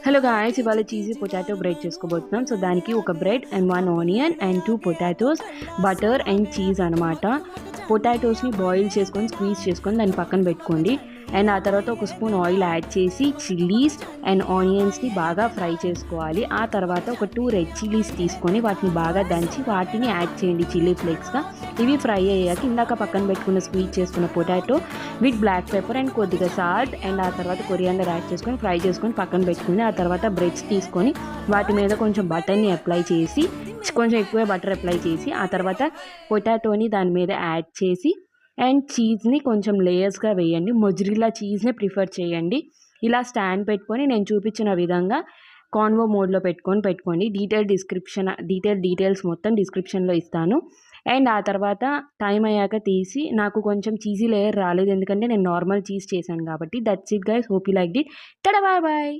Hello guys, ఇవాళ cheesy potato bread చేసుకోబోతున్నాం. So దానికి ఒక bread and 1 onion and 2 potatoes, butter and cheese అనమాట. పొటాటోస్ని బాయిల్ చేసుకొని స్క్వీజ్ చేసుకొని దాన్ని పక్కన పెట్టుకోండి. అండ్ ఆ తర్వాత ఒక స్పూన్ ఆయిల్ యాడ్ చేసి చిల్లీస్ అండ్ ఆనియన్స్ని బాగా ఫ్రై చేసుకోవాలి. ఆ తర్వాత ఒక 2 రెడ్ చిల్లీస్ తీసుకొని వాటిని బాగా దంచి వాటిని యాడ్ చేయండి చిల్లీ ఫ్లేక్స్గా. ఇవి ఫ్రై అయ్యాక ఇందాక పక్కన పెట్టుకున్న స్క్వీజ్ చేసుకున్న potato with black pepper and కొద్దిగా సాల్ట్ అండ్ ఆ తర్వాత కొరియాండర్ యాడ్ చేసుకొని ఫ్రై చేసుకొని పక్కన పెట్టుకుని ఆ తర్వాత బ్రెడ్స్ తీసుకొని వాటి మీద కొంచెం బటర్ని అప్లై చేసి, కొంచెం ఎక్కువ బటర్ అప్లై చేసి ఆ తర్వాత పొటాటోని దాని మీద యాడ్ చేసి అండ్ చీజ్ని కొంచెం లేయర్స్గా వేయండి. మొజ్జిరెల్లా చీజ్ని ప్రిఫర్ చేయండి. ఇలా స్టాండ్ పెట్టుకొని నేను చూపించిన విధంగా కాన్వో మోడ్లో పెట్టుకోండి. డీటెయిల్స్ మొత్తం డిస్క్రిప్షన్లో ఇస్తాను. అండ్ ఆ తర్వాత టైం అయ్యాక తీసి, నాకు కొంచెం చీజీ లేయర్ రాలేదు ఎందుకంటే నేను నార్మల్ చీజ్ చేశాను కాబట్టి. That's it guys, hope you like it. Tada, bye bye.